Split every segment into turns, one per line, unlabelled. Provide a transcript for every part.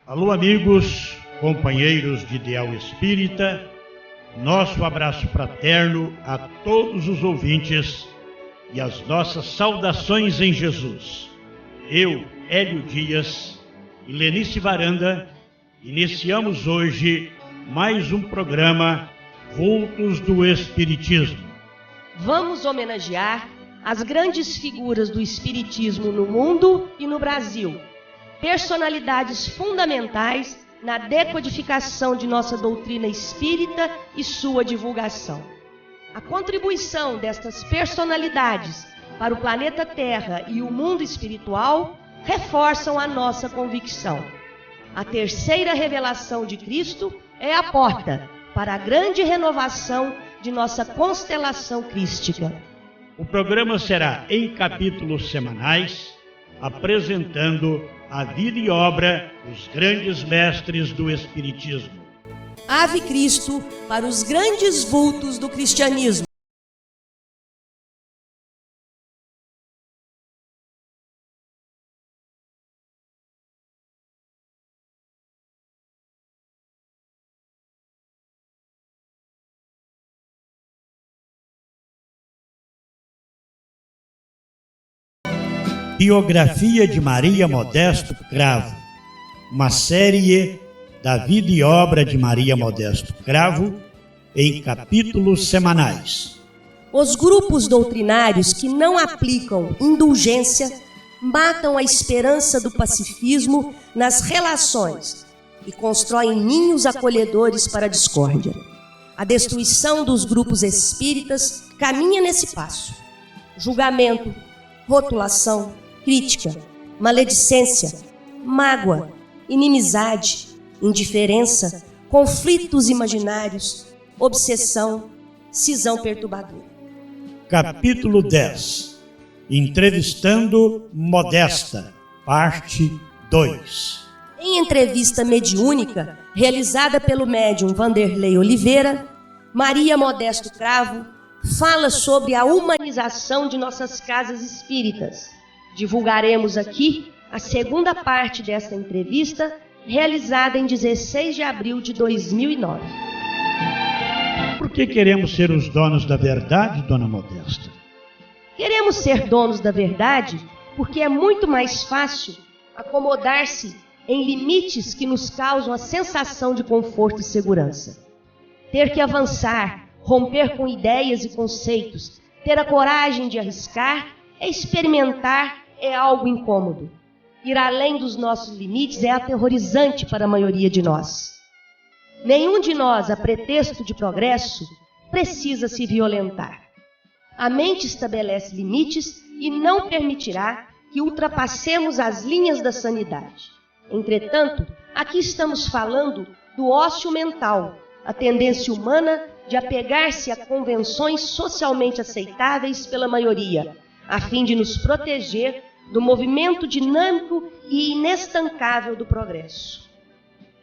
Alô, amigos, companheiros de Ideal Espírita, nosso abraço fraterno a todos os ouvintes e as nossas saudações em Jesus. Eu, Hélio Dias e Lenice Varanda, iniciamos hoje mais um programa Vultos do Espiritismo.
Vamos homenagear as grandes figuras do Espiritismo no mundo e no Brasil, personalidades fundamentais na decodificação de nossa doutrina espírita e sua divulgação. A contribuição destas personalidades para o planeta Terra e o mundo espiritual reforçam a nossa convicção. A terceira revelação de Cristo é a porta para a grande renovação de nossa constelação crística.
O programa será em capítulos semanais, apresentando a vida e obra dos grandes mestres do Espiritismo.
Ave Cristo para os grandes vultos do cristianismo.
Biografia de Maria Modesto Cravo, uma série da vida e obra de Maria Modesto Cravo em capítulos semanais.
Os grupos doutrinários que não aplicam indulgência matam a esperança do pacifismo nas relações e constroem ninhos acolhedores para a discórdia. A destruição dos grupos espíritas caminha nesse passo. Julgamento, rotulação, crítica, maledicência, mágoa, inimizade, indiferença, conflitos imaginários, obsessão, cisão perturbadora.
Capítulo 10. Entrevistando Modesta, parte 2.
Em entrevista mediúnica, realizada pelo médium Vanderlei Oliveira, Maria Modesto Cravo fala sobre a humanização de nossas casas espíritas. Divulgaremos aqui a segunda parte desta entrevista, realizada em 16 de abril de 2009.
Por que queremos ser os donos da verdade, Dona Modesta?
Queremos ser donos da verdade porque é muito mais fácil acomodar-se em limites que nos causam a sensação de conforto e segurança. Ter que avançar, romper com ideias e conceitos, ter a coragem de arriscar, é experimentar, é algo incômodo. Ir além dos nossos limites é aterrorizante para a maioria de nós. Nenhum de nós, a pretexto de progresso, precisa se violentar. A mente estabelece limites e não permitirá que ultrapassemos as linhas da sanidade. Entretanto, aqui estamos falando do ócio mental, a tendência humana de apegar-se a convenções socialmente aceitáveis pela maioria, a fim de nos proteger do movimento dinâmico e inestancável do progresso.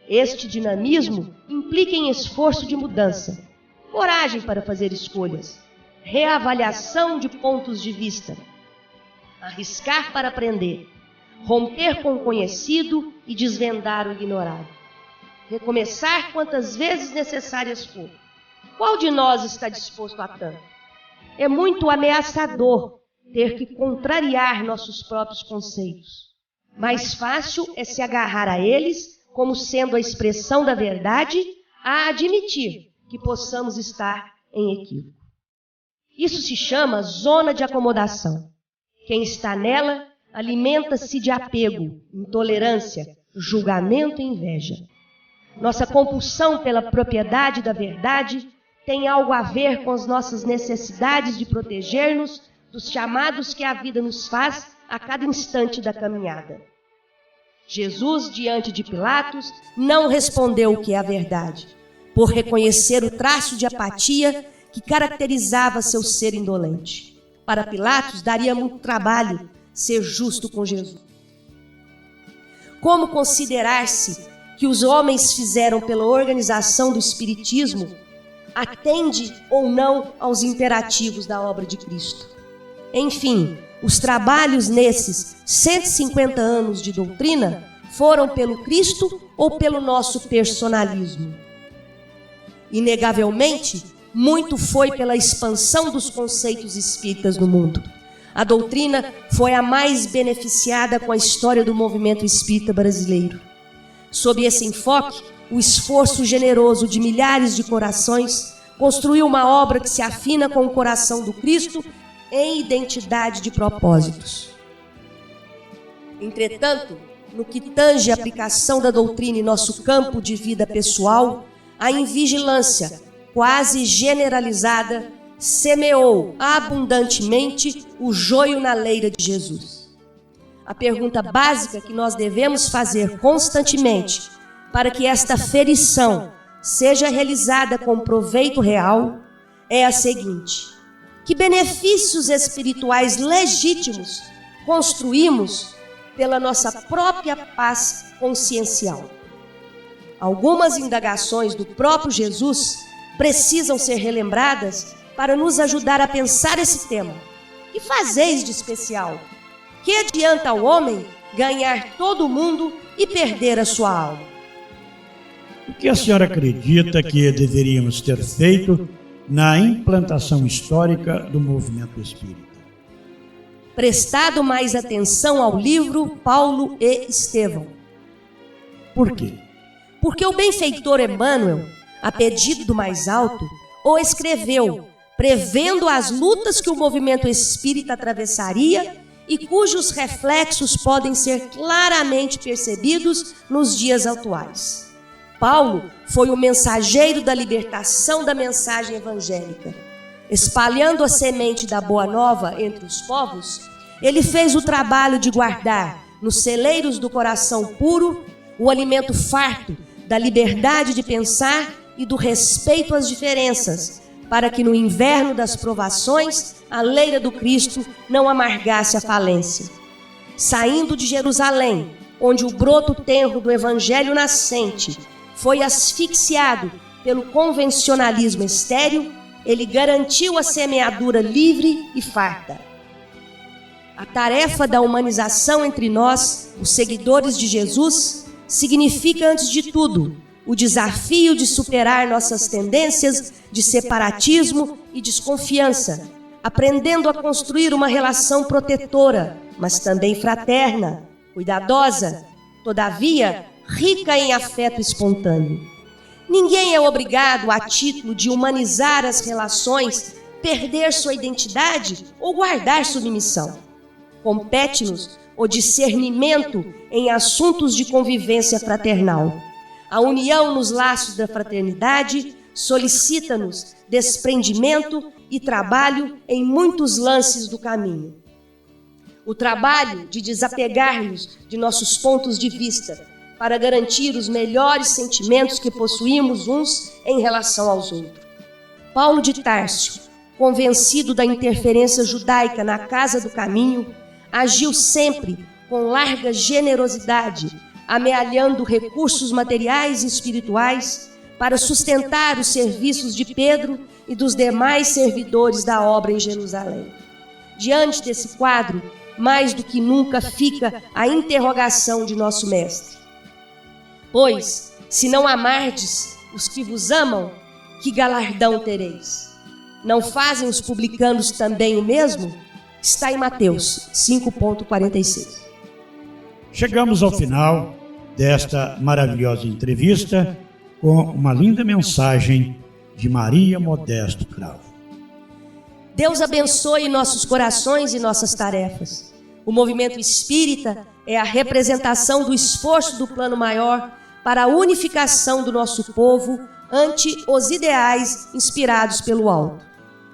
Este dinamismo implica em esforço de mudança, coragem para fazer escolhas, reavaliação de pontos de vista, arriscar para aprender, romper com o conhecido e desvendar o ignorado, recomeçar quantas vezes necessárias for. Qual de nós está disposto a tanto? É muito ameaçador ter que contrariar nossos próprios conceitos. Mais fácil é se agarrar a eles como sendo a expressão da verdade, a admitir que possamos estar em equívoco. Isso se chama zona de acomodação. Quem está nela alimenta-se de apego, intolerância, julgamento e inveja. Nossa compulsão pela propriedade da verdade tem algo a ver com as nossas necessidades de proteger-nos dos chamados que a vida nos faz a cada instante da caminhada. Jesus, diante de Pilatos, não respondeu o que é a verdade, por reconhecer o traço de apatia que caracterizava seu ser indolente. Para Pilatos, daria muito trabalho ser justo com Jesus. Como considerar-se que os homens fizeram pela organização do Espiritismo atende ou não aos imperativos da obra de Cristo? Enfim, os trabalhos nesses 150 anos de doutrina foram pelo Cristo ou pelo nosso personalismo? Inegavelmente, muito foi pela expansão dos conceitos espíritas no mundo. A doutrina foi a mais beneficiada com a história do movimento espírita brasileiro. Sob esse enfoque, o esforço generoso de milhares de corações construiu uma obra que se afina com o coração do Cristo em identidade de propósitos. Entretanto, no que tange a aplicação da doutrina em nosso campo de vida pessoal, a invigilância, quase generalizada, semeou abundantemente o joio na leira de Jesus. A pergunta básica que nós devemos fazer constantemente para que esta ferição seja realizada com proveito real é a seguinte: que benefícios espirituais legítimos construímos pela nossa própria paz consciencial? Algumas indagações do próprio Jesus precisam ser relembradas para nos ajudar a pensar esse tema. Que fazeis de especial? Que adianta ao homem ganhar todo o mundo e perder a sua alma?
O que a senhora acredita que deveríamos ter feito na implantação histórica do movimento espírita?
Prestado mais atenção ao livro Paulo e Estevão.
Por quê?
Porque o benfeitor Emmanuel, a pedido do mais alto, o escreveu, prevendo as lutas que o movimento espírita atravessaria e cujos reflexos podem ser claramente percebidos nos dias atuais. Paulo foi o mensageiro da libertação da mensagem evangélica. Espalhando a semente da Boa Nova entre os povos, ele fez o trabalho de guardar nos celeiros do coração puro o alimento farto da liberdade de pensar e do respeito às diferenças, para que no inverno das provações a leira do Cristo não amargasse a falência. Saindo de Jerusalém, onde o broto tenro do evangelho nascente foi asfixiado pelo convencionalismo estéril, ele garantiu a semeadura livre e farta. A tarefa da humanização entre nós, os seguidores de Jesus, significa, antes de tudo, o desafio de superar nossas tendências de separatismo e desconfiança, aprendendo a construir uma relação protetora, mas também fraterna, cuidadosa, todavia rica em afeto espontâneo. Ninguém é obrigado, a título de humanizar as relações, perder sua identidade ou guardar submissão. Compete-nos o discernimento em assuntos de convivência fraternal. A união nos laços da fraternidade solicita-nos desprendimento e trabalho em muitos lances do caminho. O trabalho de desapegar-nos de nossos pontos de vista para garantir os melhores sentimentos que possuímos uns em relação aos outros. Paulo de Tárcio, convencido da interferência judaica na casa do caminho, agiu sempre com larga generosidade, amealhando recursos materiais e espirituais para sustentar os serviços de Pedro e dos demais servidores da obra em Jerusalém. Diante desse quadro, mais do que nunca fica a interrogação de nosso mestre: pois, se não amardes os que vos amam, que galardão tereis? Não fazem os publicanos também o mesmo? Está em Mateus 5,46.
Chegamos ao final desta maravilhosa entrevista com uma linda mensagem de Maria Modesto Cravo.
Deus abençoe nossos corações e nossas tarefas. O movimento espírita é a representação do esforço do plano maior para a unificação do nosso povo ante os ideais inspirados pelo alto.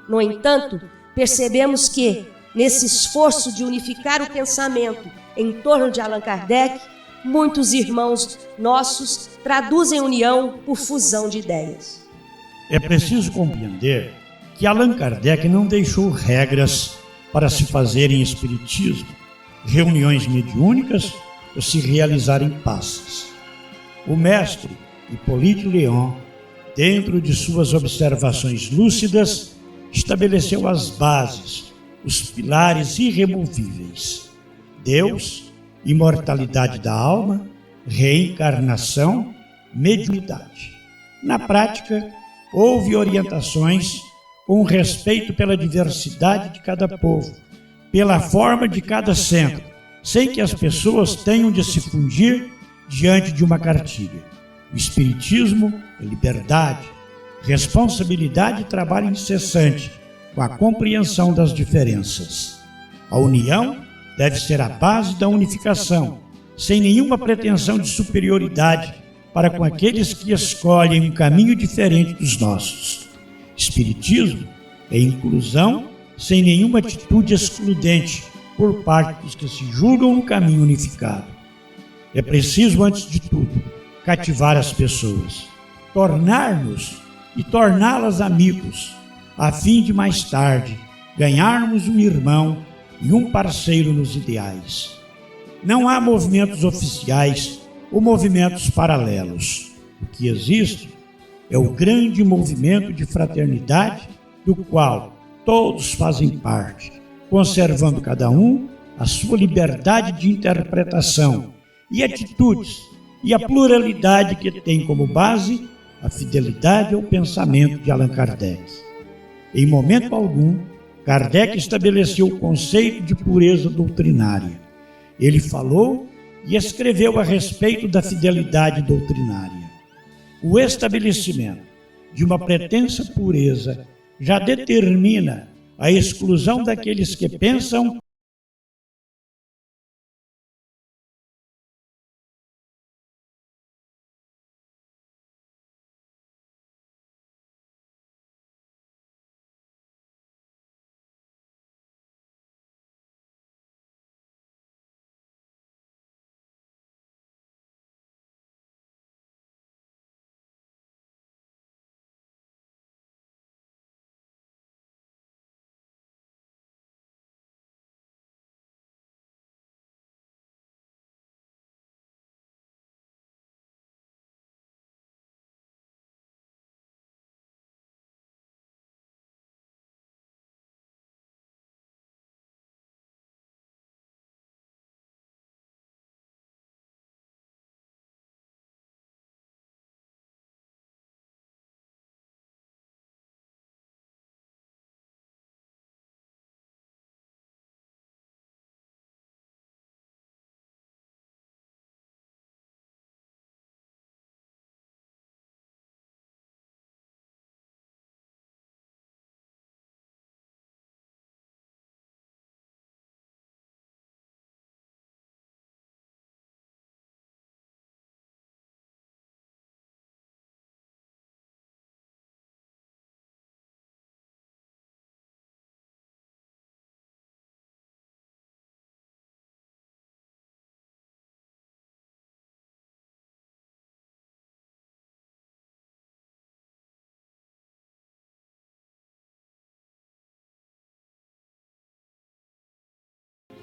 No entanto, percebemos que, nesse esforço de unificar o pensamento em torno de Allan Kardec, muitos irmãos nossos traduzem união por fusão de ideias.
É preciso compreender que Allan Kardec não deixou regras para se fazer em espiritismo, reuniões mediúnicas ou se realizarem passes. O mestre Hippolyte Léon, dentro de suas observações lúcidas, estabeleceu as bases, os pilares irremovíveis: Deus, imortalidade da alma, reencarnação, mediunidade. Na prática, houve orientações com respeito pela diversidade de cada povo, pela forma de cada centro, sem que as pessoas tenham de se fundir diante de uma cartilha. O Espiritismo é liberdade, responsabilidade e trabalho incessante com a compreensão das diferenças. A união deve ser a base da unificação, sem nenhuma pretensão de superioridade para com aqueles que escolhem um caminho diferente dos nossos. Espiritismo é inclusão sem nenhuma atitude excludente por parte dos que se julgam no caminho unificado. É preciso, antes de tudo, cativar as pessoas, tornar-nos e torná-las amigos, a fim de mais tarde ganharmos um irmão e um parceiro nos ideais. Não há movimentos oficiais ou movimentos paralelos. O que existe é o grande movimento de fraternidade do qual todos fazem parte, conservando cada um a sua liberdade de interpretação e atitudes e a pluralidade que tem como base a fidelidade ao pensamento de Allan Kardec. Em momento algum, Kardec estabeleceu o conceito de pureza doutrinária. Ele falou e escreveu a respeito da fidelidade doutrinária. O estabelecimento de uma pretensa pureza já determina a exclusão daqueles que pensam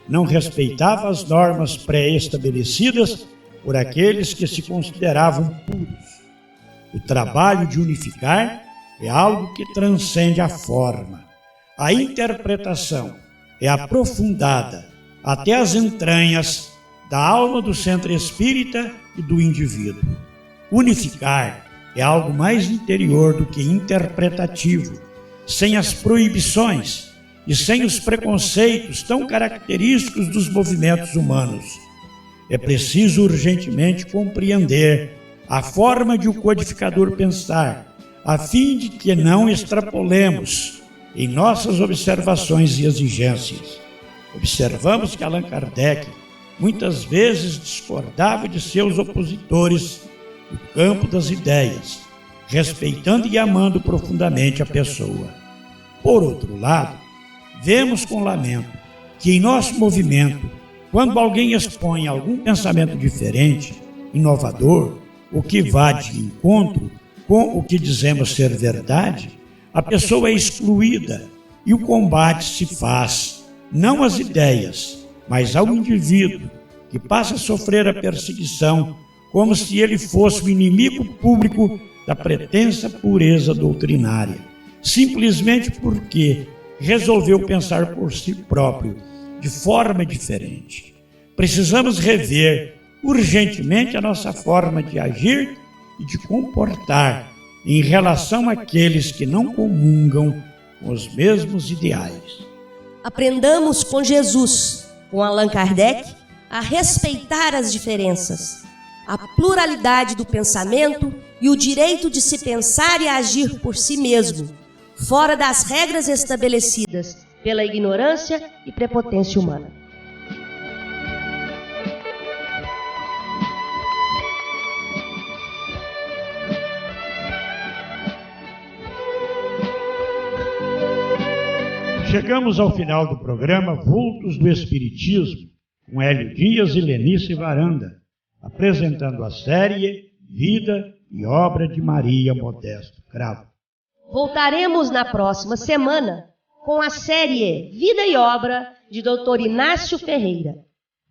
não respeitava as normas pré-estabelecidas por aqueles que se consideravam puros. O trabalho de unificar é algo que transcende a forma. A interpretação é aprofundada até as entranhas da alma do centro espírita e do indivíduo. Unificar é algo mais interior do que interpretativo, sem as proibições e sem os preconceitos tão característicos dos movimentos humanos. É preciso urgentemente compreender a forma de o codificador pensar, a fim de que não extrapolemos em nossas observações e exigências. Observamos que Allan Kardec muitas vezes discordava de seus opositores no campo das ideias, respeitando e amando profundamente a pessoa. Por outro lado, vemos com lamento que em nosso movimento, quando alguém expõe algum pensamento diferente, inovador, ou que vá de encontro com o que dizemos ser verdade, a pessoa é excluída e o combate se faz, não às ideias, mas ao indivíduo, que passa a sofrer a perseguição como se ele fosse o inimigo público da pretensa pureza doutrinária, simplesmente porque resolveu pensar por si próprio, de forma diferente. Precisamos rever urgentemente a nossa forma de agir e de comportar em relação àqueles que não comungam com os mesmos ideais.
Aprendamos com Jesus, com Allan Kardec, a respeitar as diferenças, a pluralidade do pensamento e o direito de se pensar e agir por si mesmo, fora das regras estabelecidas pela ignorância e prepotência humana.
Chegamos ao final do programa Vultos do Espiritismo, com Hélio Dias e Lenice Varanda, apresentando a série Vida e Obra de Maria Modesto Cravo.
Voltaremos na próxima semana com a série Vida e Obra de Dr. Inácio Ferreira.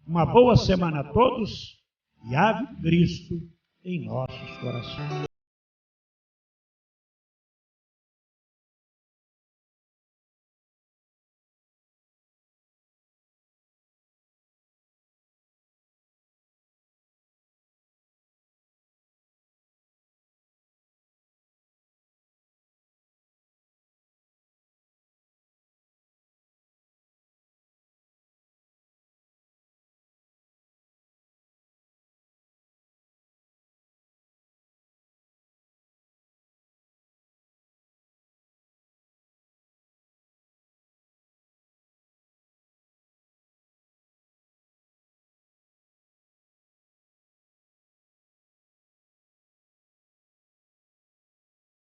Uma boa semana a todos e Ave Cristo em nossos corações.